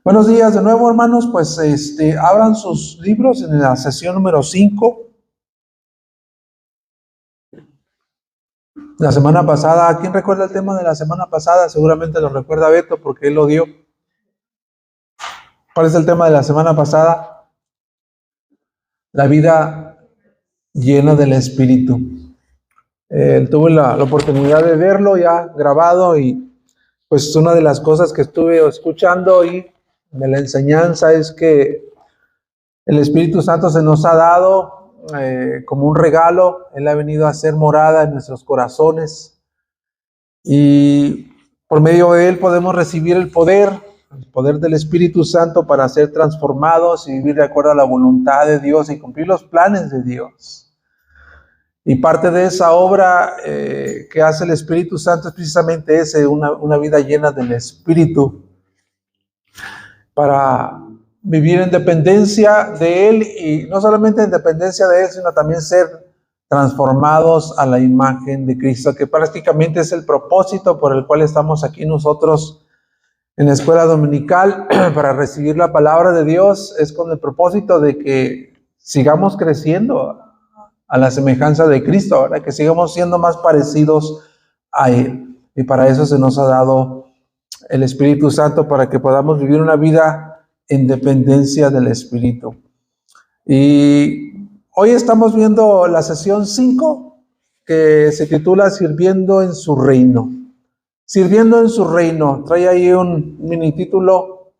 Buenos días de nuevo, hermanos. Pues abran sus libros en la sesión número 5. La semana pasada, ¿quién recuerda el tema de la semana pasada? Seguramente lo recuerda Beto porque él lo dio. ¿Cuál es el tema de la semana pasada? La vida llena del Espíritu. Tuve la oportunidad de verlo ya grabado y pues una de las cosas que estuve escuchando y de la enseñanza es que el Espíritu Santo se nos ha dado como un regalo. Él ha venido a hacer morada en nuestros corazones y por medio de Él podemos recibir el poder del Espíritu Santo para ser transformados y vivir de acuerdo a la voluntad de Dios y cumplir los planes de Dios. Y parte de esa obra que hace el Espíritu Santo es precisamente una vida llena del Espíritu para vivir en dependencia de Él, y no solamente en dependencia de Él, sino también ser transformados a la imagen de Cristo, que prácticamente es el propósito por el cual estamos aquí nosotros en la escuela dominical para recibir la palabra de Dios. Es con el propósito de que sigamos creciendo a la semejanza de Cristo, ¿verdad? Que sigamos siendo más parecidos a Él. Y para eso se nos ha dado el Espíritu Santo, para que podamos vivir una vida en dependencia del Espíritu. Y hoy estamos viendo la sesión 5, que se titula Sirviendo en su Reino. Sirviendo en su Reino. Trae ahí un mini título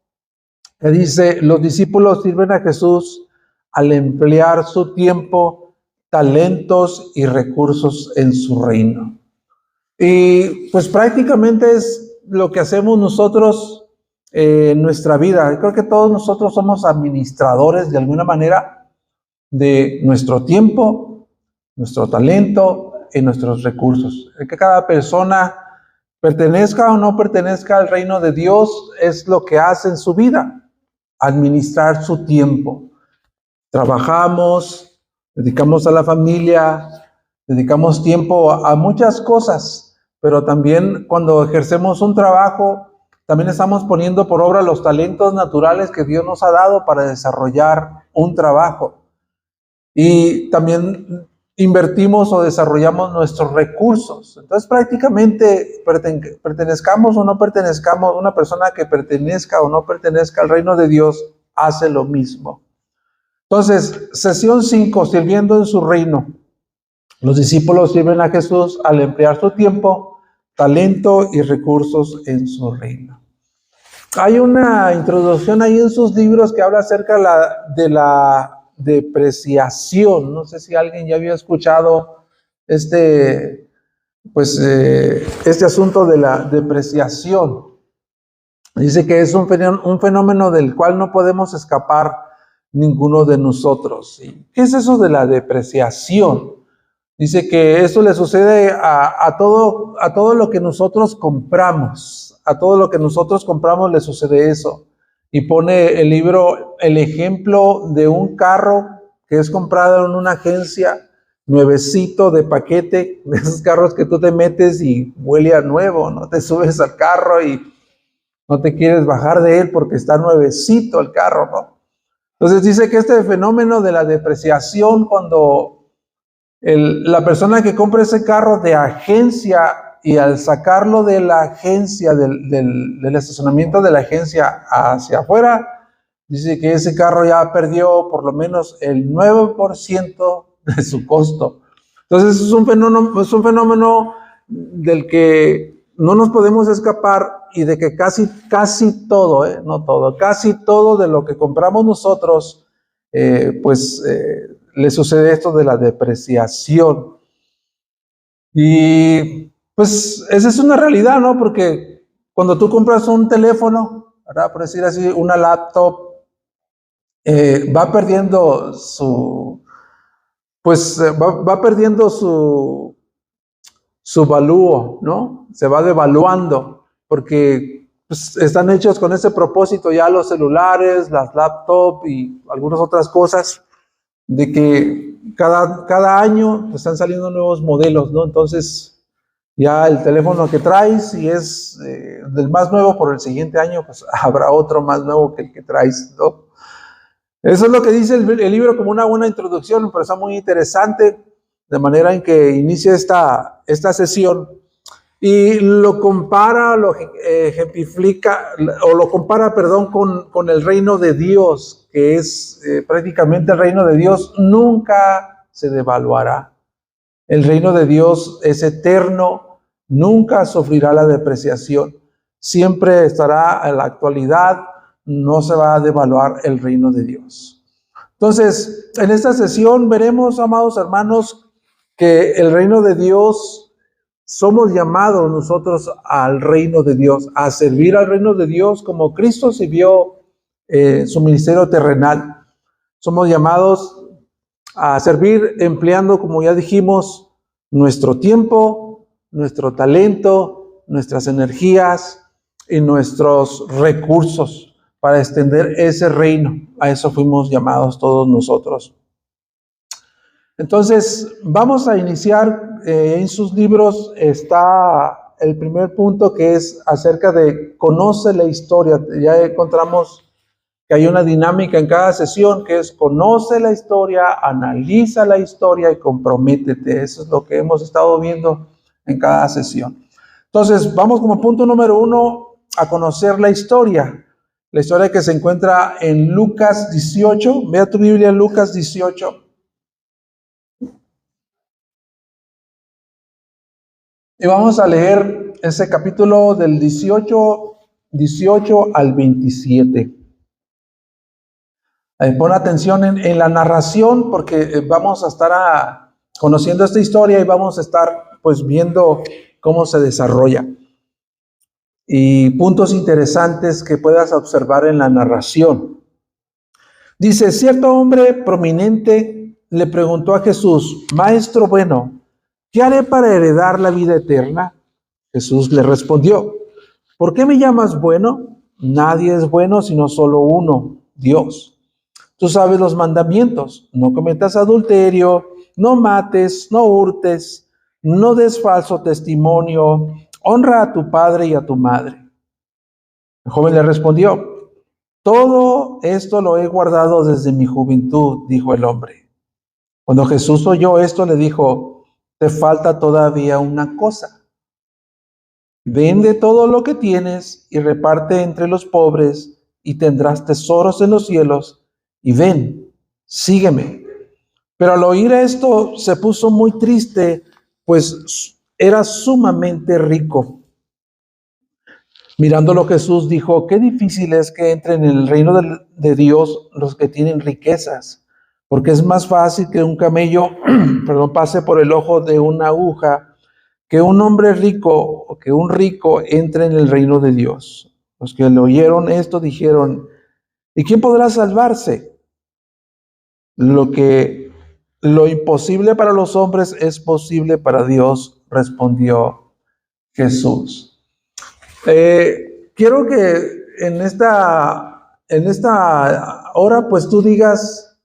que dice: los discípulos sirven a Jesús al emplear su tiempo, talentos y recursos en su reino. Y pues prácticamente es lo que hacemos nosotros en nuestra vida. Creo que todos nosotros somos administradores de alguna manera de nuestro tiempo, nuestro talento y nuestros recursos. Que cada persona, pertenezca o no pertenezca al reino de Dios, es lo que hace en su vida: administrar su tiempo. Trabajamos, dedicamos a la familia, dedicamos tiempo a muchas cosas, pero también cuando ejercemos un trabajo, también estamos poniendo por obra los talentos naturales que Dios nos ha dado para desarrollar un trabajo. Y también invertimos o desarrollamos nuestros recursos. Entonces, prácticamente, pertenezcamos o no pertenezcamos, una persona que pertenezca o no pertenezca al reino de Dios hace lo mismo. Entonces, sesión 5, sirviendo en su reino. Los discípulos sirven a Jesús al emplear su tiempo, talento y recursos en su reino. Hay una introducción ahí en sus libros que habla acerca de la depreciación. No sé si alguien ya había escuchado este asunto de la depreciación. Dice que es un fenómeno del cual no podemos escapar ninguno de nosotros. ¿Qué es eso de la depreciación? Dice que esto le sucede a todo lo que nosotros compramos. A todo lo que nosotros compramos le sucede eso. Y pone el libro el ejemplo de un carro que es comprado en una agencia, nuevecito de paquete, de esos carros que tú te metes y huele a nuevo, ¿no? Te subes al carro y no te quieres bajar de él porque está nuevecito el carro, ¿no? Entonces dice que este fenómeno de la depreciación, cuando la persona que compra ese carro de agencia y al sacarlo de la agencia, del estacionamiento de la agencia hacia afuera, dice que ese carro ya perdió por lo menos el 9% de su costo. Entonces es un fenómeno del que no nos podemos escapar, y de que casi todo, no todo, casi todo de lo que compramos nosotros, le sucede esto de la depreciación. Y pues esa es una realidad, ¿no? Porque cuando tú compras un teléfono, ¿verdad? Por decir así, una laptop, va perdiendo va perdiendo su valúo, ¿no? Se va devaluando, porque pues, están hechos con ese propósito ya los celulares, las laptops y algunas otras cosas, de que cada año están saliendo nuevos modelos, ¿no? Entonces Ya el teléfono que traes, si es del más nuevo por el siguiente año, pues habrá otro más nuevo que el que traes, ¿no? Eso es lo que dice el libro como una buena introducción, me parece muy interesante, de manera en que inicia esta sesión y lo compara, lo ejemplifica, o lo compara, perdón, con el reino de Dios, que es prácticamente el reino de Dios nunca se devaluará. El reino de Dios es eterno, nunca sufrirá la depreciación, siempre estará en la actualidad, no se va a devaluar el reino de Dios. Entonces, en esta sesión veremos, amados hermanos, que el reino de Dios, somos llamados nosotros al reino de Dios, a servir al reino de Dios como Cristo sirvió su ministerio terrenal. Somos llamados a servir empleando, como ya dijimos, nuestro tiempo, nuestro talento, nuestras energías y nuestros recursos para extender ese reino. A eso fuimos llamados todos nosotros. Entonces, vamos a iniciar. En sus libros está el primer punto, que es acerca de conoce la historia. Ya encontramos que hay una dinámica en cada sesión, que es conoce la historia, analiza la historia y comprométete. Eso es lo que hemos estado viendo en cada sesión. Entonces, vamos como punto número 1 a conocer la historia que se encuentra en Lucas 18. Vea tu Biblia, Lucas 18. Y vamos a leer ese capítulo del 18 al 27. Pon atención en la narración, porque vamos a estar conociendo esta historia y vamos a estar pues viendo cómo se desarrolla. Y puntos interesantes que puedas observar en la narración. Dice, cierto hombre prominente le preguntó a Jesús, Maestro bueno, ¿qué haré para heredar la vida eterna? Jesús le respondió, ¿por qué me llamas bueno? Nadie es bueno sino solo uno, Dios. Tú sabes los mandamientos, no cometas adulterio, no mates, no hurtes, no des falso testimonio, honra a tu padre y a tu madre. El joven le respondió, todo esto lo he guardado desde mi juventud, dijo el hombre. Cuando Jesús oyó esto, le dijo, te falta todavía una cosa. Vende todo lo que tienes y reparte entre los pobres y tendrás tesoros en los cielos. Y ven, sígueme. Pero al oír esto se puso muy triste, pues era sumamente rico. Mirándolo Jesús dijo, qué difícil es que entren en el reino de Dios los que tienen riquezas, porque es más fácil que un camello pase por el ojo de una aguja, que un hombre rico o que un rico entre en el reino de Dios. Los que le oyeron esto dijeron, ¿y quién podrá salvarse? Lo imposible para los hombres es posible para Dios, respondió Jesús. Quiero que en esta hora pues tú digas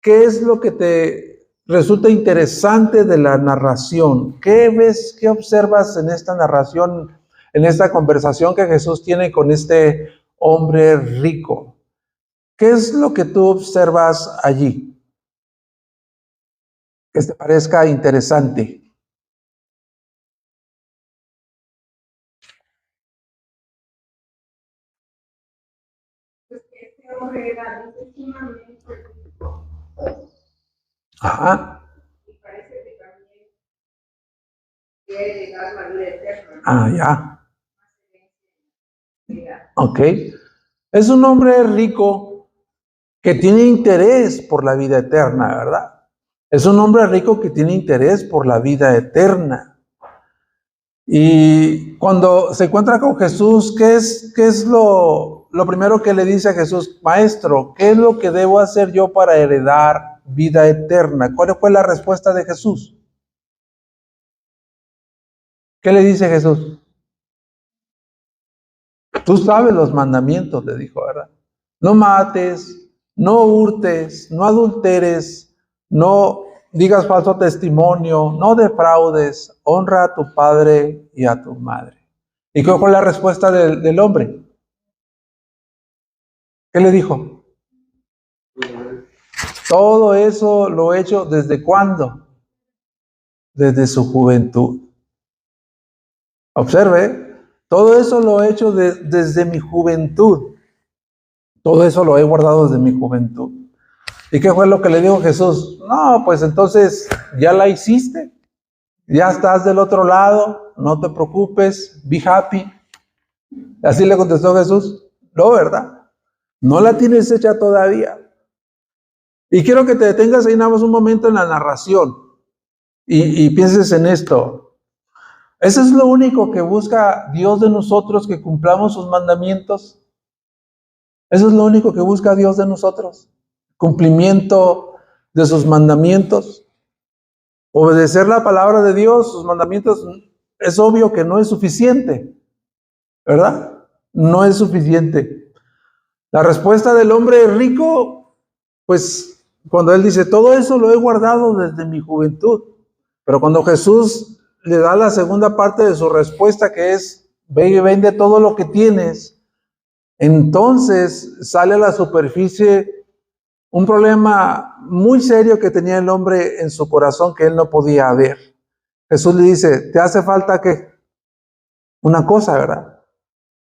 qué es lo que te resulta interesante de la narración. ¿Qué ves, qué observas en esta narración, en esta conversación que Jesús tiene con este hombre rico? ¿Qué es lo que tú observas allí que te parezca interesante? Este hombre era sumamente rico. Ajá. Y parece que también quiere llegar a la vida eterna. Ah, ya. Ok. Es un hombre rico que tiene interés por la vida eterna, ¿verdad? Es un hombre rico que tiene interés por la vida eterna. Y cuando se encuentra con Jesús, ¿qué es lo primero que le dice a Jesús? Maestro, ¿qué es lo que debo hacer yo para heredar vida eterna? ¿Cuál fue la respuesta de Jesús? ¿Qué le dice Jesús? Tú sabes los mandamientos, le dijo, ¿verdad? No mates, no hurtes, no adulteres, no digas falso testimonio, no defraudes, honra a tu padre y a tu madre. ¿Y cuál fue la respuesta del hombre? ¿Qué le dijo? Todo eso lo he hecho ¿desde cuándo? Desde su juventud. Observe, todo eso lo he hecho desde mi juventud. Todo eso lo he guardado desde mi juventud. ¿Y qué fue lo que le dijo Jesús? No, pues entonces ya la hiciste. Ya estás del otro lado, no te preocupes, be happy. Así le contestó Jesús. No, ¿verdad? No la tienes hecha todavía. Y quiero que te detengas ahí nada más un momento en la narración y pienses en esto. Eso es lo único que busca Dios de nosotros, que cumplamos sus mandamientos. Eso es lo único que busca Dios de nosotros. Cumplimiento de sus mandamientos. Obedecer la palabra de Dios, sus mandamientos, es obvio que no es suficiente, ¿verdad? No es suficiente. La respuesta del hombre rico, pues cuando él dice, todo eso lo he guardado desde mi juventud. Pero cuando Jesús le da la segunda parte de su respuesta, que es, ve y vende todo lo que tienes, entonces sale a la superficie un problema muy serio que tenía el hombre en su corazón que él no podía ver. Jesús le dice, ¿te hace falta qué? Una cosa, ¿verdad?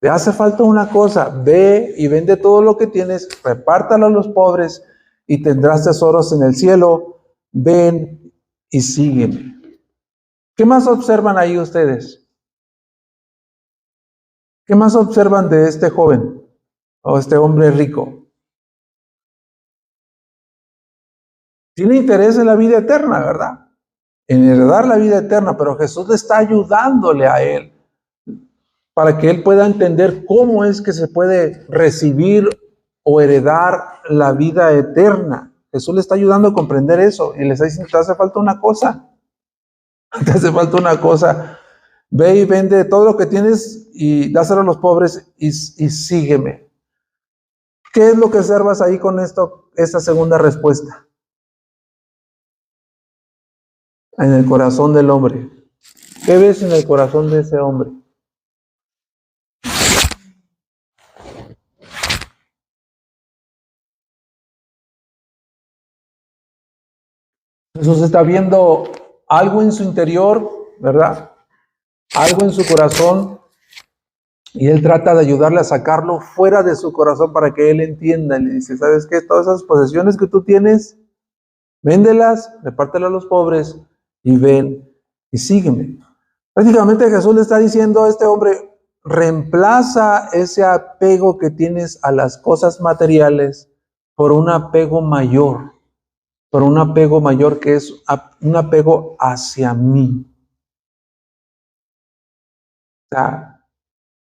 Te hace falta una cosa, ve y vende todo lo que tienes, repártalo a los pobres y tendrás tesoros en el cielo. Ven y sígueme. ¿Qué más observan ahí ustedes? ¿Qué más observan de este joven o este hombre rico? Tiene interés en la vida eterna, ¿verdad? En heredar la vida eterna, pero Jesús le está ayudándole a él para que él pueda entender cómo es que se puede recibir o heredar la vida eterna. Jesús le está ayudando a comprender eso y le está diciendo, te hace falta una cosa, te hace falta una cosa. Ve y vende todo lo que tienes y dáselo a los pobres y sígueme. ¿Qué es lo que observas ahí con esta segunda respuesta? En el corazón del hombre. ¿Qué ves en el corazón de ese hombre? Jesús está viendo algo en su interior, ¿verdad? Algo en su corazón y él trata de ayudarle a sacarlo fuera de su corazón para que él entienda. Y le dice, ¿sabes qué? Todas esas posesiones que tú tienes, véndelas, repártelas a los pobres y ven y sígueme. Prácticamente Jesús le está diciendo a este hombre, reemplaza ese apego que tienes a las cosas materiales por un apego mayor, que es un apego hacia mí. O sea,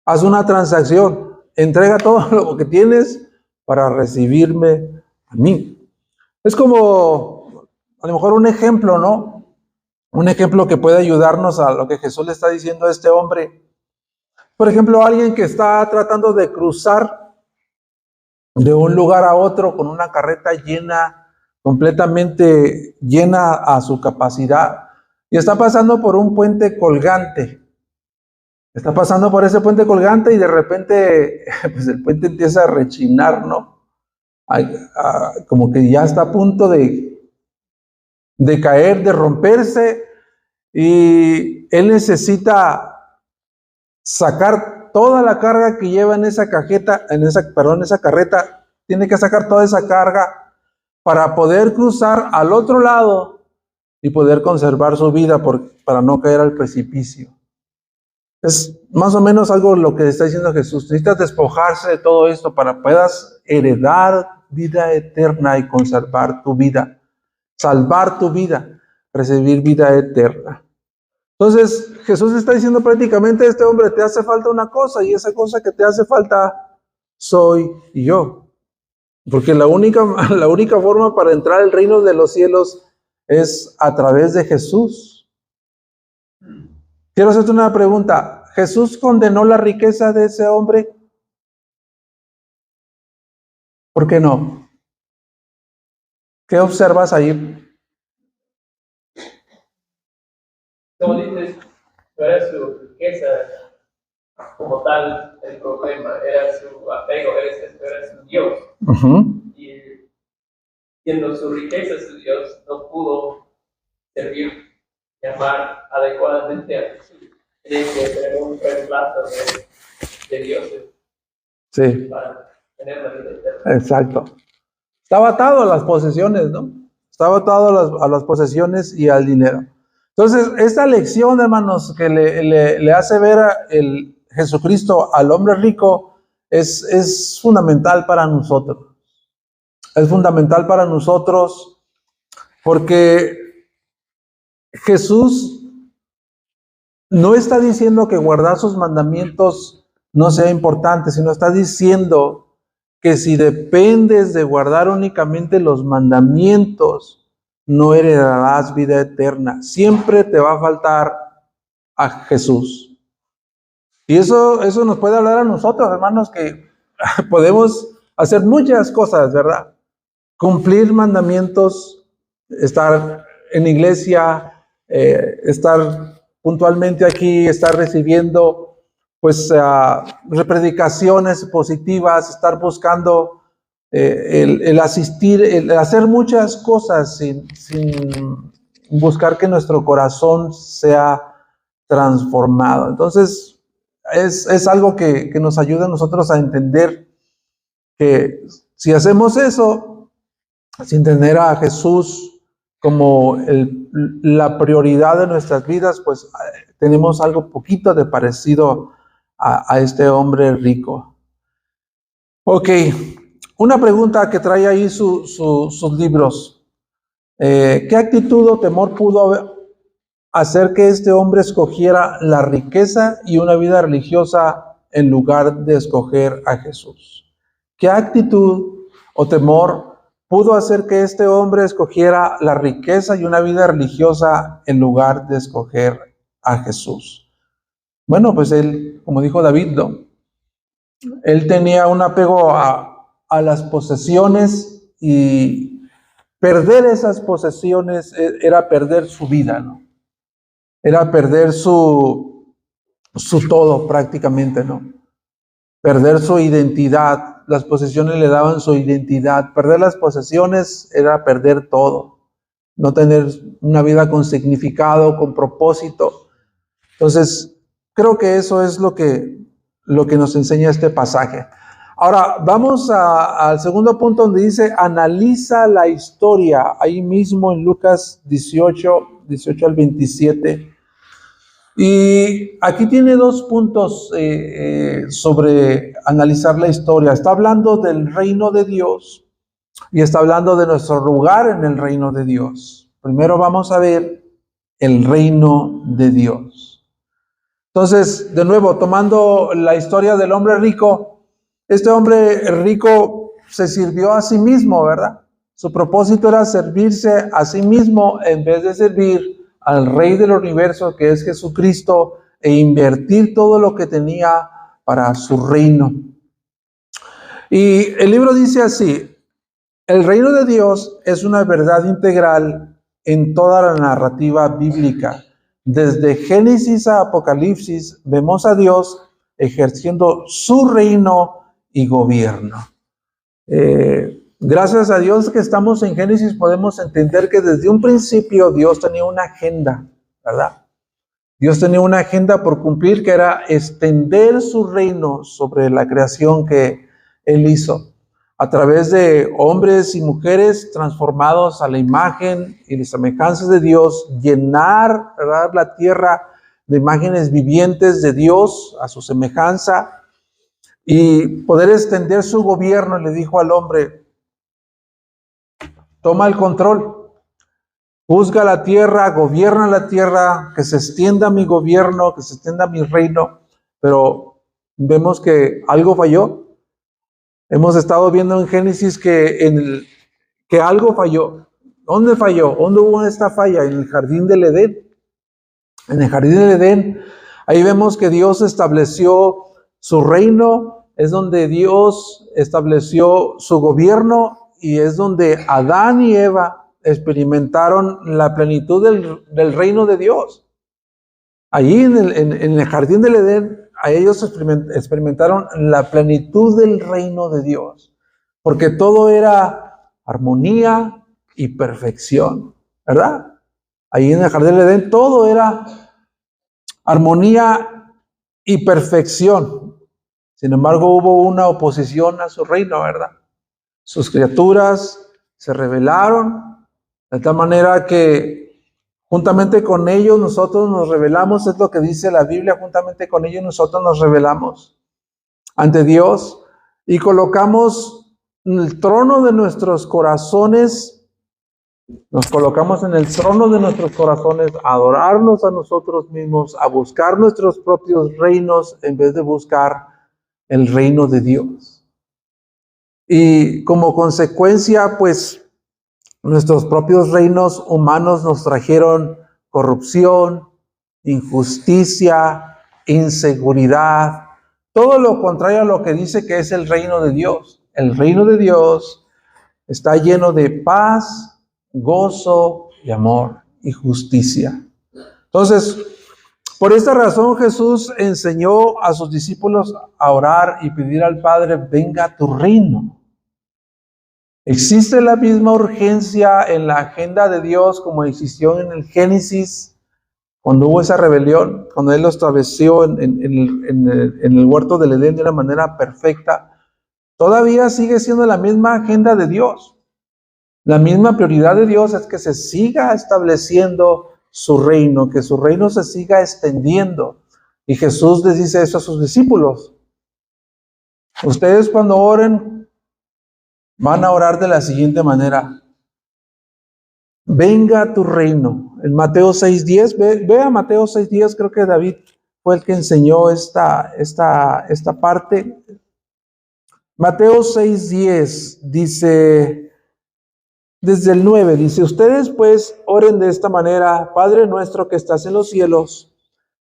haz una transacción, entrega todo lo que tienes para recibirme a mí. Es como, a lo mejor un ejemplo, ¿no? Un ejemplo que puede ayudarnos a lo que Jesús le está diciendo a este hombre. Por ejemplo, alguien que está tratando de cruzar de un lugar a otro con una carreta llena, completamente llena a su capacidad, y está pasando por un puente colgante. Está pasando por ese puente colgante y de repente pues el puente empieza a rechinar, ¿no? Como que ya está a punto de caer, de romperse, y él necesita sacar toda la carga que lleva en esa cajeta, esa carreta, tiene que sacar toda esa carga para poder cruzar al otro lado y poder conservar su vida para no caer al precipicio. Es más o menos algo lo que está diciendo Jesús. Necesitas despojarse de todo esto para que puedas heredar vida eterna y conservar tu vida, salvar tu vida, recibir vida eterna. Entonces Jesús está diciendo prácticamente a este hombre, te hace falta una cosa, y esa cosa que te hace falta soy yo. Porque la única forma para entrar al reino de los cielos es a través de Jesús. Quiero hacerte una pregunta. ¿Jesús condenó la riqueza de ese hombre? ¿Por qué no? ¿Qué observas ahí? Como dices, no era su riqueza como tal el problema, era su apego, era su Dios. Y siendo su riqueza su Dios, no pudo servir y amar adecuadamente a Jesús. Tiene que tener un reemplazo de dioses Sí, para tener la vida eterna. exacto. Estaba atado a las posesiones, ¿no? Estaba atado a las posesiones y al dinero. Entonces, esta lección, hermanos, que le hace ver el Jesucristo al hombre rico es fundamental para nosotros. Es fundamental para nosotros porque Jesús no está diciendo que guardar sus mandamientos no sea importante, sino está diciendo que si dependes de guardar únicamente los mandamientos, no heredarás vida eterna. Siempre te va a faltar a Jesús. Y eso nos puede hablar a nosotros, hermanos, que podemos hacer muchas cosas, ¿verdad? Cumplir mandamientos, estar en iglesia, estar puntualmente aquí, estar recibiendo pues predicaciones positivas, estar buscando el asistir, el hacer muchas cosas sin buscar que nuestro corazón sea transformado. Entonces, es algo que nos ayuda a nosotros a entender que si hacemos eso, sin tener a Jesús como la prioridad de nuestras vidas, pues tenemos algo poquito de parecido a este hombre rico. Ok, una pregunta que trae ahí sus libros. ¿Qué actitud o temor pudo hacer que este hombre escogiera la riqueza y una vida religiosa en lugar de escoger a Jesús? ¿Qué actitud o temor pudo hacer que este hombre escogiera la riqueza y una vida religiosa en lugar de escoger a Jesús? Bueno, pues él, como dijo David, ¿no? Él tenía un apego a las posesiones y perder esas posesiones era perder su vida, ¿no? Era perder su todo prácticamente, ¿no? Perder su identidad. Las posesiones le daban su identidad. Perder las posesiones era perder todo. No tener una vida con significado, con propósito. Entonces, creo que eso es lo que nos enseña este pasaje. Ahora, vamos al segundo punto donde dice, analiza la historia. Ahí mismo en Lucas 18 al 27. Y aquí tiene dos puntos sobre analizar la historia. Está hablando del reino de Dios y está hablando de nuestro lugar en el reino de Dios. Primero vamos a ver el reino de Dios. Entonces, de nuevo, tomando la historia del hombre rico, este hombre rico se sirvió a sí mismo, ¿verdad? Su propósito era servirse a sí mismo en vez de servir al Rey del universo, que es Jesucristo, e invertir todo lo que tenía para su reino. Y el libro dice así: el reino de Dios es una verdad integral en toda la narrativa bíblica. Desde Génesis a Apocalipsis vemos a Dios ejerciendo su reino y gobierno. Gracias a Dios que estamos en Génesis, podemos entender que desde un principio Dios tenía una agenda, ¿verdad? Dios tenía una agenda por cumplir, que era extender su reino sobre la creación que Él hizo, a través de hombres y mujeres transformados a la imagen y la semejanza de Dios, llenar, ¿verdad?, la tierra de imágenes vivientes de Dios a su semejanza y poder extender su gobierno. Le dijo al hombre: toma el control, juzga la tierra, gobierna la tierra, que se extienda mi gobierno, que se extienda mi reino. Pero vemos que algo falló. Hemos estado viendo en Génesis que algo falló. ¿Dónde falló? ¿Dónde hubo esta falla? En el jardín del Edén. En el jardín del Edén, ahí vemos que Dios estableció su reino, es donde Dios estableció su gobierno y es donde Adán y Eva experimentaron la plenitud del reino de Dios. Allí en el jardín del Edén, a ellos experimentaron la plenitud del reino de Dios, porque todo era armonía y perfección, ¿verdad? Allí en el jardín del Edén todo era armonía y perfección. Sin embargo, hubo una oposición a su reino, ¿verdad? Sus criaturas se rebelaron de tal manera que juntamente con ellos nosotros nos rebelamos, es lo que dice la Biblia, juntamente con ellos nosotros nos rebelamos ante Dios y colocamos en el trono de nuestros corazones, nos colocamos en el trono de nuestros corazones a adorarnos a nosotros mismos, a buscar nuestros propios reinos en vez de buscar el reino de Dios. Y como consecuencia, pues, nuestros propios reinos humanos nos trajeron corrupción, injusticia, inseguridad, todo lo contrario a lo que dice que es el reino de Dios. El reino de Dios está lleno de paz, gozo y amor y justicia. Entonces, por esta razón Jesús enseñó a sus discípulos a orar y pedir al Padre, venga tu reino. ¿Existe la misma urgencia en la agenda de Dios como existió en el Génesis, cuando hubo esa rebelión, cuando Él lo estableció en el huerto del Edén de una manera perfecta? Todavía sigue siendo la misma agenda de Dios. La misma prioridad de Dios es que se siga estableciendo su reino, que su reino se siga extendiendo. Y Jesús les dice eso a sus discípulos. Ustedes cuando oren, van a orar de la siguiente manera. Venga tu reino. En Mateo 6:10, ve a Mateo 6:10, creo que David fue el que enseñó esta parte. Mateo 6:10 dice, desde el 9, dice, ustedes pues oren de esta manera, Padre nuestro que estás en los cielos,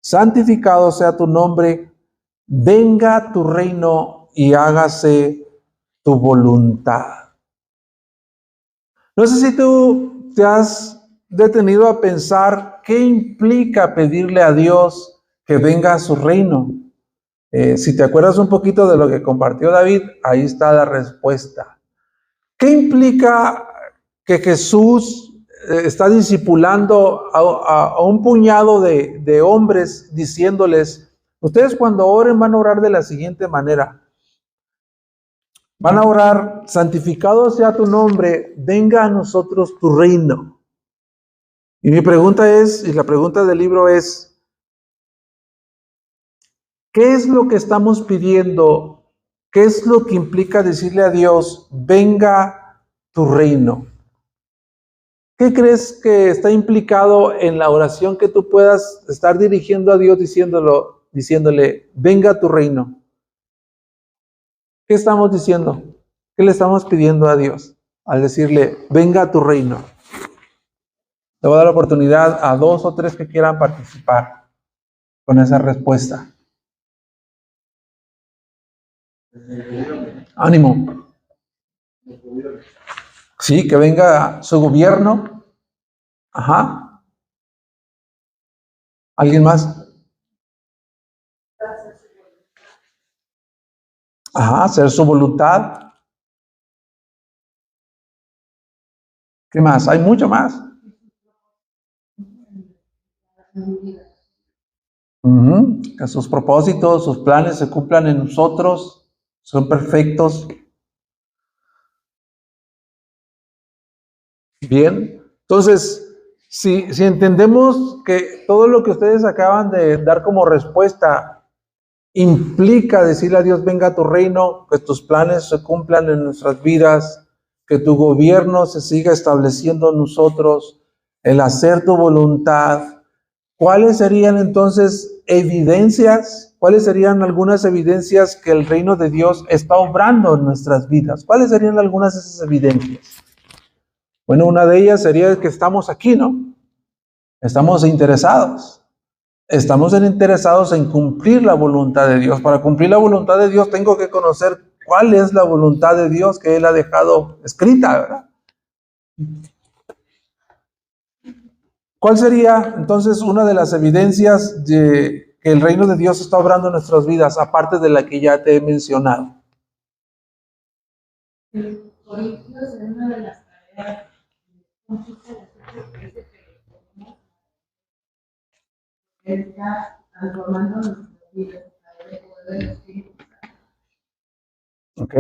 santificado sea tu nombre, venga tu reino y hágase tu voluntad. No sé si tú te has detenido a pensar qué implica pedirle a Dios que venga a su reino. Si te acuerdas un poquito de lo que compartió David, ahí está la respuesta. ¿Qué implica que Jesús está discipulando a un puñado de hombres diciéndoles, ustedes cuando oren van a orar de la siguiente manera? Van a orar, santificado sea tu nombre, venga a nosotros tu reino. Y mi pregunta es, y la pregunta del libro es, ¿qué es lo que estamos pidiendo? ¿Qué es lo que implica decirle a Dios, venga tu reino? ¿Qué crees que está implicado en la oración que tú puedas estar dirigiendo a Dios diciéndole, venga tu reino? ¿Qué estamos diciendo? ¿Qué le estamos pidiendo a Dios al decirle, venga tu reino? Le voy a dar la oportunidad a 2 o 3 que quieran participar con esa respuesta. Ánimo. Sí, que venga su gobierno. Ajá. ¿Alguien más? Ajá, hacer su voluntad. ¿Qué más? Hay mucho más. Que sus propósitos, sus planes se cumplan en nosotros, son perfectos. Bien, entonces, si entendemos que todo lo que ustedes acaban de dar como respuesta implica decirle a Dios, venga a tu reino, que tus planes se cumplan en nuestras vidas, que tu gobierno se siga estableciendo en nosotros, el hacer tu voluntad, ¿cuáles serían entonces evidencias? ¿Cuáles serían algunas evidencias que el reino de Dios está obrando en nuestras vidas? ¿Cuáles serían algunas de esas evidencias? Bueno, una de ellas sería que estamos aquí, ¿no? Estamos interesados. Estamos interesados en cumplir la voluntad de Dios. Para cumplir la voluntad de Dios tengo que conocer cuál es la voluntad de Dios que Él ha dejado escrita, ¿verdad? ¿Cuál sería entonces una de las evidencias de que el reino de Dios está obrando en nuestras vidas, aparte de la que ya te he mencionado? En Corintios, en una de las tareas, consiste en que Él está transformando nuestras vidas a través del poder del Espíritu Santo. ¿Ok?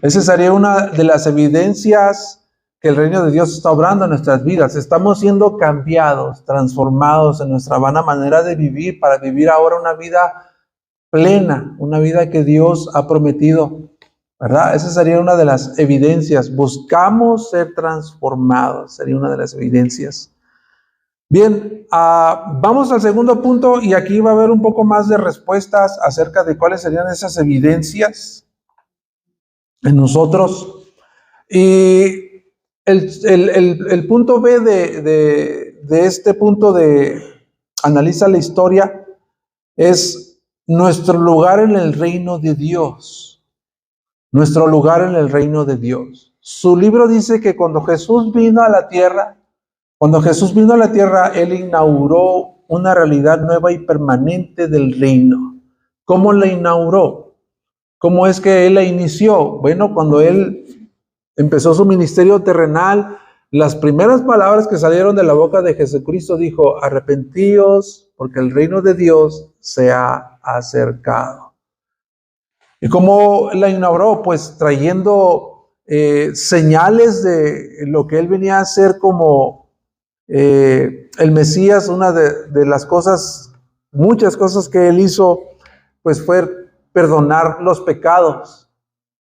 Esa sería una de las evidencias que el reino de Dios está obrando en nuestras vidas. Estamos siendo cambiados, transformados en nuestra vana manera de vivir para vivir ahora una vida plena, una vida que Dios ha prometido, ¿verdad? Esa sería una de las evidencias. Buscamos ser transformados, sería una de las evidencias. Bien, vamos al segundo punto y aquí va a haber un poco más de respuestas acerca de cuáles serían esas evidencias en nosotros. Y el punto B de este punto de analiza la historia es nuestro lugar en el reino de Dios. Nuestro lugar en el reino de Dios. Su libro dice que cuando Jesús vino a la tierra, Él inauguró una realidad nueva y permanente del reino. ¿Cómo la inauguró? ¿Cómo es que Él la inició? Bueno, cuando Él empezó su ministerio terrenal, las primeras palabras que salieron de la boca de Jesucristo dijo: arrepentíos porque el reino de Dios se ha acercado. ¿Y cómo la inauguró? Pues trayendo señales de lo que Él venía a hacer como el Mesías. Una de las cosas, muchas cosas que Él hizo, pues fue perdonar los pecados,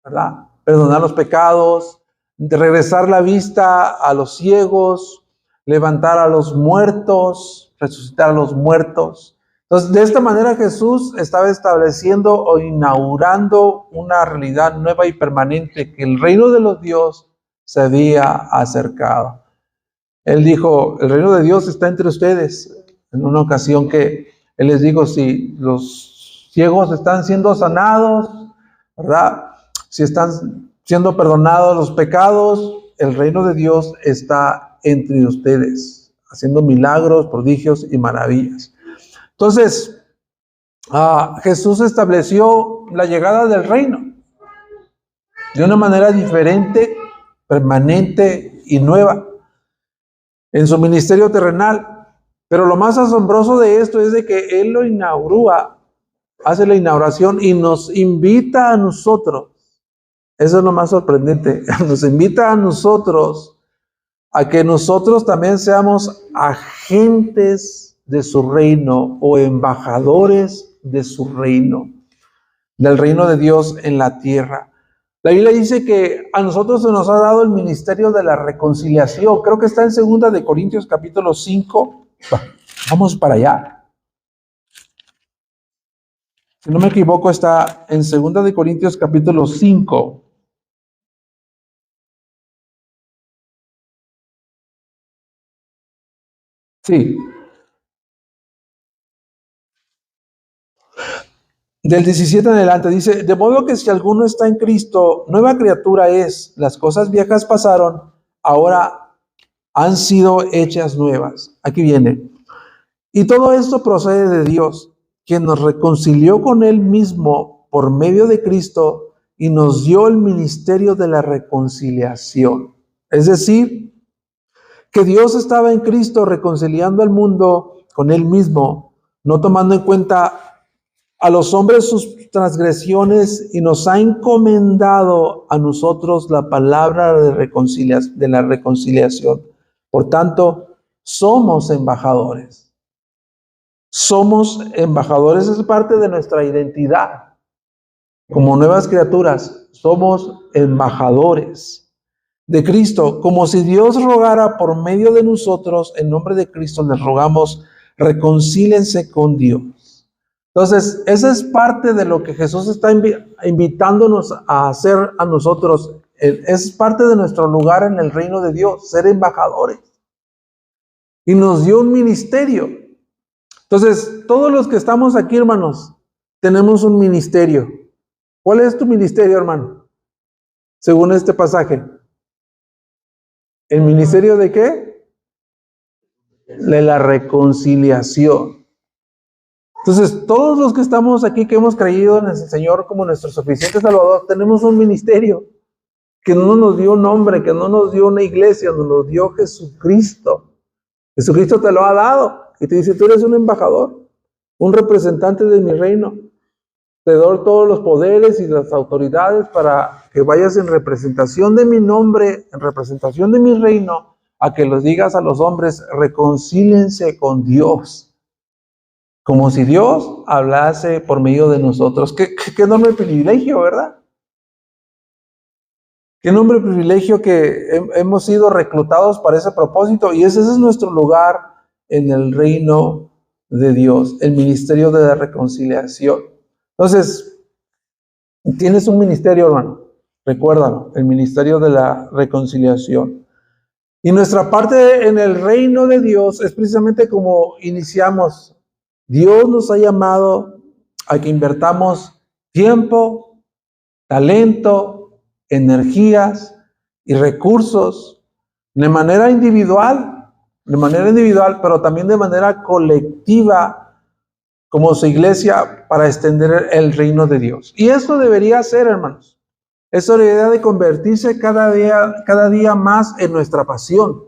¿verdad? Perdonar los pecados, de regresar la vista a los ciegos, levantar a los muertos, resucitar a los muertos. Entonces, de esta manera Jesús estaba estableciendo o inaugurando una realidad nueva y permanente, que el reino de los Dios se había acercado. Él dijo: el reino de Dios está entre ustedes. En una ocasión que Él les dijo: si los ciegos están siendo sanados, ¿verdad? Si están siendo perdonados los pecados, el reino de Dios está entre ustedes, haciendo milagros, prodigios y maravillas. Entonces, Jesús estableció la llegada del reino de una manera diferente, permanente y nueva en su ministerio terrenal. Pero lo más asombroso de esto es de que Él lo inaugura, hace la inauguración y nos invita a nosotros. Eso es lo más sorprendente. Nos invita a nosotros a que nosotros también seamos agentes de su reino o embajadores de su reino, del reino de Dios en la tierra. La Biblia dice que a nosotros se nos ha dado el ministerio de la reconciliación. Creo que está en 2 de Corintios capítulo 5. Vamos para allá. Si no me equivoco, está en 2 de Corintios capítulo 5. Sí. Del 17 en adelante dice: de modo que si alguno está en Cristo, nueva criatura es. Las cosas viejas pasaron, ahora han sido hechas nuevas. Aquí viene. Y todo esto procede de Dios, quien nos reconcilió con Él mismo por medio de Cristo y nos dio el ministerio de la reconciliación. Es decir, que Dios estaba en Cristo reconciliando al mundo con Él mismo, no tomando en cuenta a los hombres sus transgresiones, y nos ha encomendado a nosotros la palabra de la reconciliación. Por tanto, somos embajadores. Somos embajadores, es parte de nuestra identidad. Como nuevas criaturas, somos embajadores de Cristo. Como si Dios rogara por medio de nosotros, en nombre de Cristo les rogamos: reconcílense con Dios. Entonces, esa es parte de lo que Jesús está invitándonos a hacer a nosotros. Es parte de nuestro lugar en el reino de Dios, ser embajadores. Y nos dio un ministerio. Entonces, todos los que estamos aquí, hermanos, tenemos un ministerio. ¿Cuál es tu ministerio, hermano? Según este pasaje. ¿El ministerio de qué? de la reconciliación. Entonces, todos los que estamos aquí, que hemos creído en el Señor como nuestro suficiente Salvador, tenemos un ministerio que no nos dio nombre, que no nos dio una iglesia, nos lo dio Jesucristo. Jesucristo te lo ha dado y te dice, tú eres un embajador, un representante de mi reino. Te doy todos los poderes y las autoridades para que vayas en representación de mi nombre, en representación de mi reino, a que los digas a los hombres, reconcíliense con Dios. Como si Dios hablase por medio de nosotros. Qué enorme privilegio, ¿verdad? Qué enorme privilegio que hemos sido reclutados para ese propósito. Y ese es nuestro lugar en el reino de Dios, el ministerio de la reconciliación. Entonces, tienes un ministerio, hermano. Recuérdalo, el ministerio de la reconciliación. Y nuestra parte en el reino de Dios es precisamente como iniciamos. Dios nos ha llamado a que invertamos tiempo, talento, energías y recursos de manera individual, pero también de manera colectiva como su iglesia para extender el reino de Dios. Y eso debería ser, hermanos. Eso debería de convertirse cada día más en nuestra pasión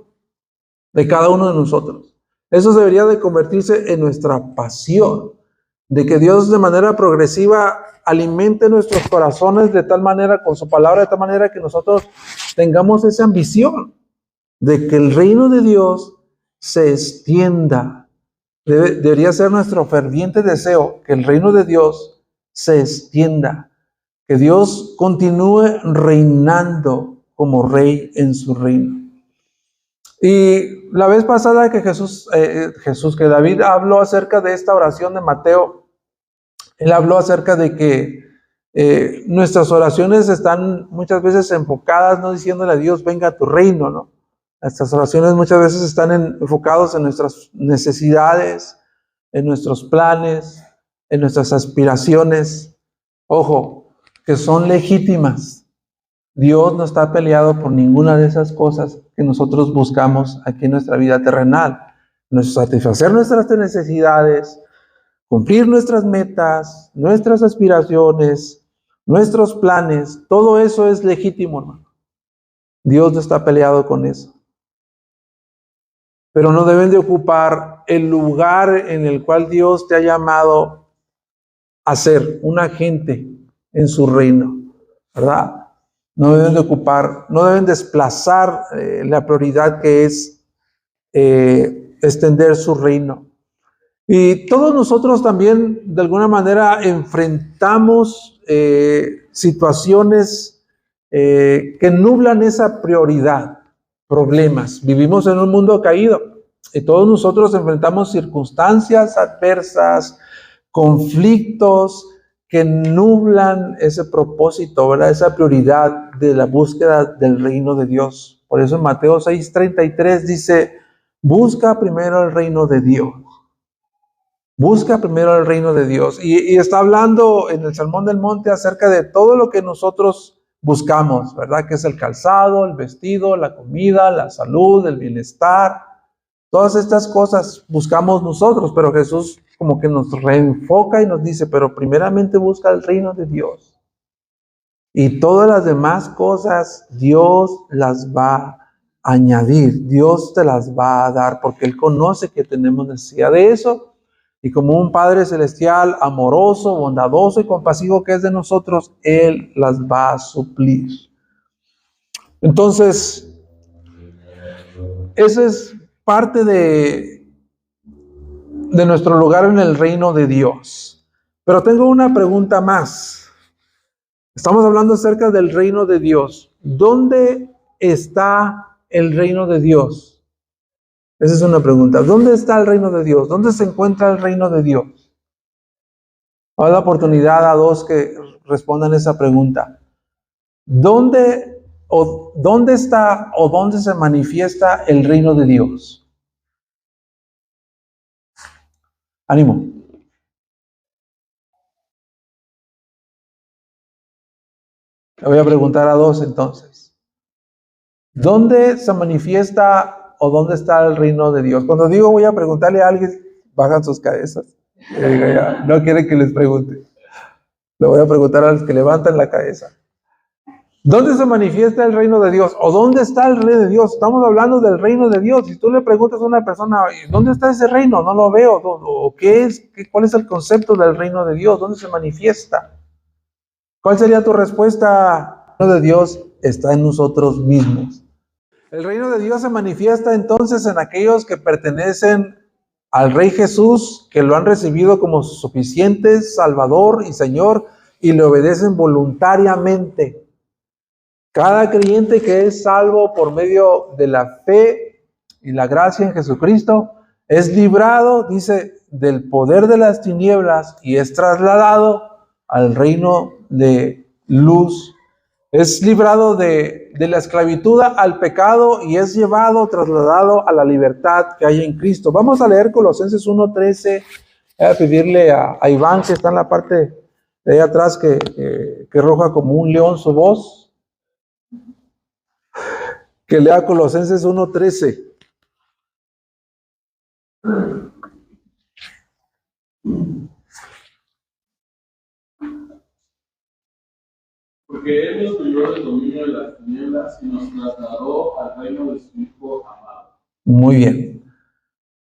de cada uno de nosotros. Eso debería de convertirse en nuestra pasión, de que Dios de manera progresiva alimente nuestros corazones de tal manera, con su palabra, de tal manera que nosotros tengamos esa ambición de que el reino de Dios se extienda. Debería ser nuestro ferviente deseo que el reino de Dios se extienda, que Dios continúe reinando como rey en su reino. Y la vez pasada que que David habló acerca de esta oración de Mateo, él habló acerca de que nuestras oraciones están muchas veces enfocadas, no diciéndole a Dios, venga a tu reino, ¿no? Nuestras oraciones muchas veces están enfocadas en nuestras necesidades, en nuestros planes, en nuestras aspiraciones. Ojo, que son legítimas. Dios no está peleado por ninguna de esas cosas que nosotros buscamos aquí en nuestra vida terrenal. Satisfacer nuestras necesidades, cumplir nuestras metas, nuestras aspiraciones, nuestros planes, todo eso es legítimo, hermano. Dios no está peleado con eso. Pero no deben de ocupar el lugar en el cual Dios te ha llamado a ser un agente en su reino, ¿verdad? No deben de ocupar, no deben desplazar la prioridad que es extender su reino. Y todos nosotros también, de alguna manera, enfrentamos situaciones que nublan esa prioridad, problemas. Vivimos en un mundo caído y todos nosotros enfrentamos circunstancias adversas, conflictos que nublan ese propósito, ¿verdad? Esa prioridad de la búsqueda del reino de Dios. Por eso en Mateo 6:33 dice, busca primero el reino de Dios. Busca primero el reino de Dios. Y está hablando en el Sermón del Monte acerca de todo lo que nosotros buscamos, ¿verdad? Que es el calzado, el vestido, la comida, la salud, el bienestar. Todas estas cosas buscamos nosotros, pero Jesús como que nos reenfoca y nos dice, pero primeramente busca el reino de Dios. Y todas las demás cosas Dios las va a añadir, Dios te las va a dar, porque Él conoce que tenemos necesidad de eso. Y como un Padre Celestial, amoroso, bondadoso y compasivo que es de nosotros, Él las va a suplir. Entonces, esa es parte de nuestro lugar en el reino de Dios. Pero tengo una pregunta más. Estamos hablando acerca del reino de Dios. ¿Dónde está el reino de Dios? Esa es una pregunta. ¿Dónde está el reino de Dios? ¿Dónde se encuentra el reino de Dios? Voy a dar la oportunidad a dos que respondan esa pregunta. ¿Dónde está o dónde se manifiesta el reino de Dios? Ánimo. Le voy a preguntar a dos entonces. ¿Dónde se manifiesta o dónde está el reino de Dios? Cuando digo voy a preguntarle a alguien, bajan sus cabezas. Ya, no quieren que les pregunte. Le voy a preguntar a los que levantan la cabeza. ¿Dónde se manifiesta el reino de Dios? ¿O dónde está el reino de Dios? Estamos hablando del reino de Dios. Si tú le preguntas a una persona, ¿dónde está ese reino? No lo veo. ¿O qué es? ¿Cuál es el concepto del reino de Dios? ¿Dónde se manifiesta? ¿Cuál sería tu respuesta? El reino de Dios está en nosotros mismos. El reino de Dios se manifiesta entonces en aquellos que pertenecen al Rey Jesús, que lo han recibido como suficiente Salvador y Señor y le obedecen voluntariamente. Cada creyente que es salvo por medio de la fe y la gracia en Jesucristo es librado, dice, del poder de las tinieblas y es trasladado al reino de luz. Es librado de la esclavitud al pecado y es llevado, trasladado a la libertad que hay en Cristo. Vamos a leer Colosenses 1:13. Voy a pedirle a Iván, que está en la parte de ahí atrás, que roja como un león su voz, que lea Colosenses 1:13. Porque Él nos libró del dominio de las tinieblas y nos trasladó al reino de su Hijo amado. Muy bien.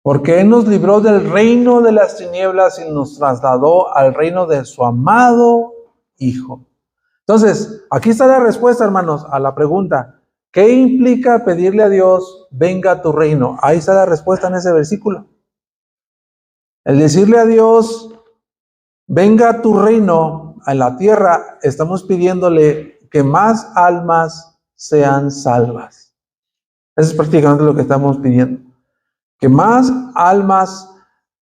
Porque Él nos libró del reino de las tinieblas y nos trasladó al reino de su amado Hijo. Entonces, aquí está la respuesta, hermanos, a la pregunta: ¿qué implica pedirle a Dios, venga a tu reino? Ahí está la respuesta en ese versículo. El decirle a Dios, venga a tu reino en la tierra, estamos pidiéndole que más almas sean salvas. Eso es prácticamente lo que estamos pidiendo. Que más almas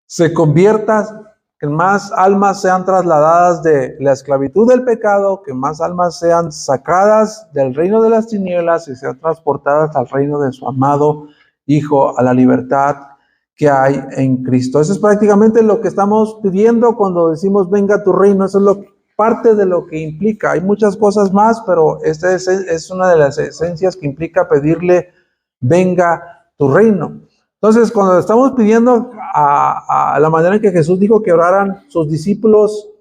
se conviertan, que más almas sean trasladadas de la esclavitud del pecado, que más almas sean sacadas del reino de las tinieblas y sean transportadas al reino de su amado Hijo, a la libertad que hay en Cristo. Eso es prácticamente lo que estamos pidiendo cuando decimos venga a tu reino. Eso es parte de lo que implica. Hay muchas cosas más, pero esta es una de las esencias que implica pedirle venga tu reino. Entonces, cuando estamos pidiendo a la manera en que Jesús dijo que oraran sus discípulos,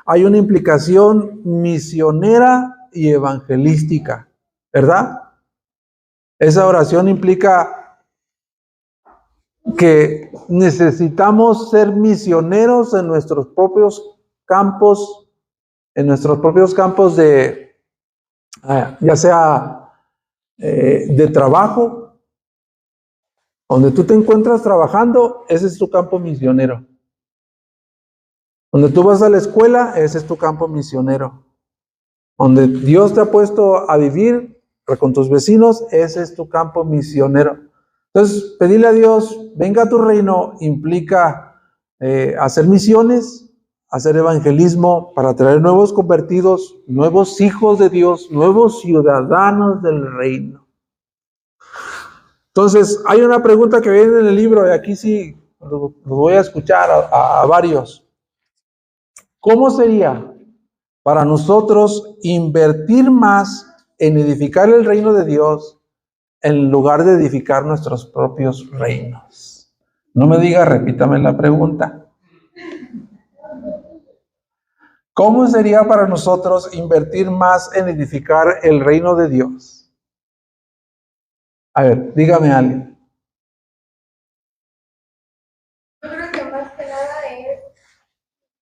hay una implicación misionera y evangelística, ¿verdad? Esa oración implica que necesitamos ser misioneros en nuestros propios campos, de, ya sea de trabajo. Donde tú te encuentras trabajando, ese es tu campo misionero. Donde tú vas a la escuela, ese es tu campo misionero. Donde Dios te ha puesto a vivir con tus vecinos, ese es tu campo misionero. Entonces, pedirle a Dios, venga a tu reino, implica hacer misiones, hacer evangelismo para traer nuevos convertidos, nuevos hijos de Dios, nuevos ciudadanos del reino. Entonces, hay una pregunta que viene en el libro, y aquí sí lo voy a escuchar a varios. ¿Cómo sería para nosotros invertir más en edificar el reino de Dios en lugar de edificar nuestros propios reinos? No me diga, repítame la pregunta. ¿Cómo sería para nosotros invertir más en edificar el reino de Dios? A ver, dígame alguien. Yo creo que más que nada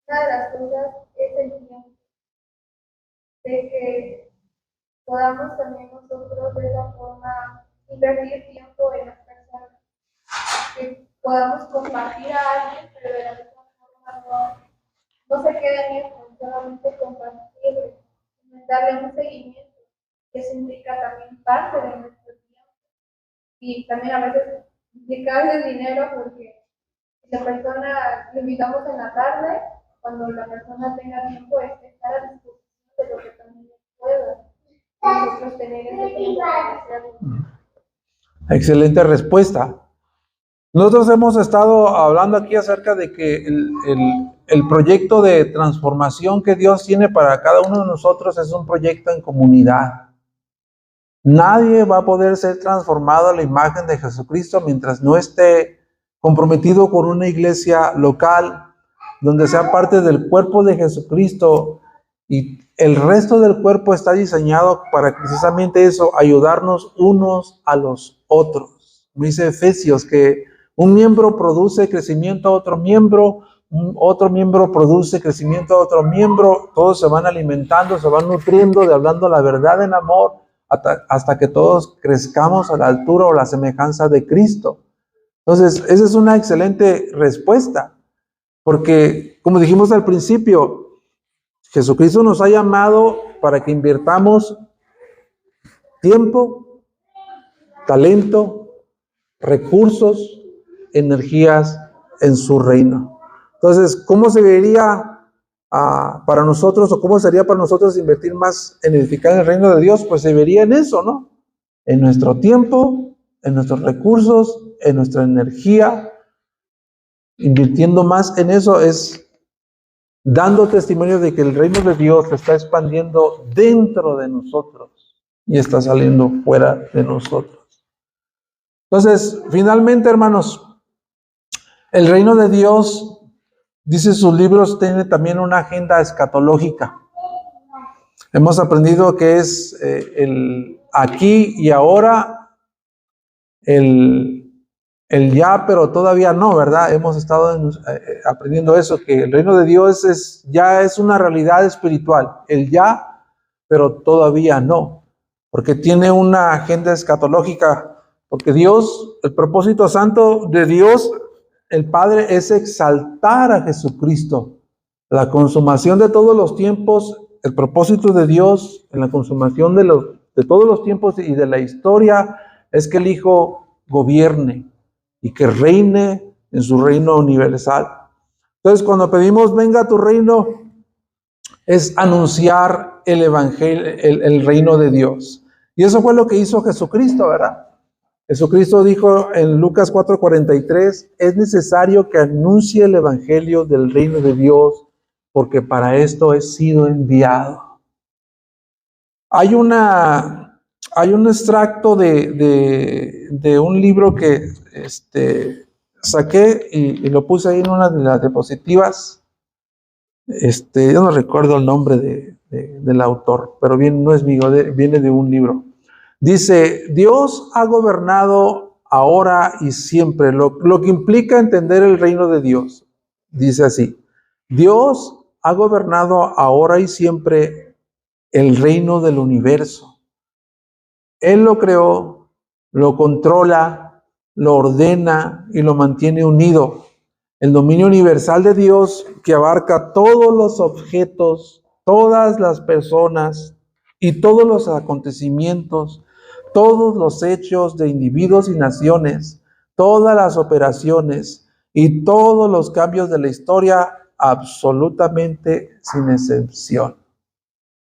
una de las cosas es el tiempo, de que podamos también nosotros de esa forma invertir tiempo en las personas, que podamos compartir a alguien, pero de la misma forma no se quede en eso, solamente compartirle, darle un seguimiento, que eso implica también parte de nuestro tiempo. Y también a veces implicarle el dinero, porque si la persona lo invitamos en la tarde, cuando la persona tenga tiempo, es estar a disposición de lo que también pueda. Nosotros tener ese tiempo para hacerlo. Excelente respuesta. Nosotros hemos estado hablando aquí acerca de que el proyecto de transformación que Dios tiene para cada uno de nosotros es un proyecto en comunidad. Nadie va a poder ser transformado a la imagen de Jesucristo mientras no esté comprometido con una iglesia local donde sea parte del cuerpo de Jesucristo, y el resto del cuerpo está diseñado para precisamente eso, ayudarnos unos a los otros. Como dice Efesios, que un miembro produce crecimiento a otro miembro produce crecimiento a otro miembro, todos se van alimentando, se van nutriendo de hablando la verdad en amor, hasta que todos crezcamos a la altura o la semejanza de Cristo. Entonces, esa es una excelente respuesta, porque como dijimos al principio, Jesucristo nos ha llamado para que invirtamos tiempo, talento, recursos, energías en su reino. Entonces, ¿cómo se vería para nosotros, o cómo sería para nosotros invertir más en edificar el reino de Dios? Pues se vería en eso, ¿no? En nuestro tiempo, en nuestros recursos, en nuestra energía. Invirtiendo más en eso es dando testimonio de que el reino de Dios se está expandiendo dentro de nosotros y está saliendo fuera de nosotros. Entonces, finalmente, hermanos, el reino de Dios, dice sus libros, tiene también una agenda escatológica. Hemos aprendido que es el aquí y ahora, el ya, pero todavía no, ¿verdad? Hemos estado aprendiendo eso, que el reino de Dios ya es una realidad espiritual. El ya, pero todavía no. Porque tiene una agenda escatológica. Porque Dios, el propósito santo de Dios, el Padre, es exaltar a Jesucristo. La consumación de todos los tiempos, el propósito de Dios en la consumación de todos los tiempos y de la historia es que el Hijo gobierne y que reine en su reino universal. Entonces, cuando pedimos venga a tu reino, es anunciar el evangelio, el reino de Dios. Y eso fue lo que hizo Jesucristo, ¿verdad? Jesucristo dijo en Lucas 4:43, es necesario que anuncie el evangelio del reino de Dios, porque para esto he sido enviado. Hay un extracto de un libro que saqué y lo puse ahí en una de las diapositivas. Yo no recuerdo el nombre del autor, pero bien, no es mío, viene de un libro. Dice, Dios ha gobernado ahora y siempre, lo que implica entender el reino de Dios. Dice así, Dios ha gobernado ahora y siempre el reino del universo. Él lo creó, lo controla, lo ordena y lo mantiene unido. El dominio universal de Dios, que abarca todos los objetos, todas las personas y todos los acontecimientos, todos los hechos de individuos y naciones, todas las operaciones y todos los cambios de la historia, absolutamente sin excepción.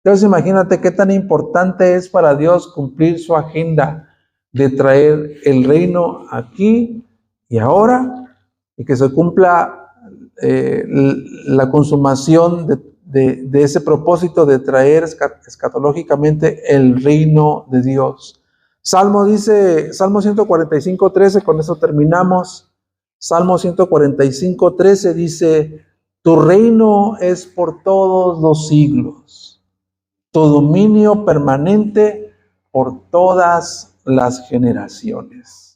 Entonces imagínate qué tan importante es para Dios cumplir su agenda de traer el reino aquí y ahora, y que se cumpla la consumación de ese propósito de traer escatológicamente el reino de Dios. Salmo 145:13, con eso terminamos. Salmo 145:13 dice, tu reino es por todos los siglos, tu dominio permanente por todas las generaciones.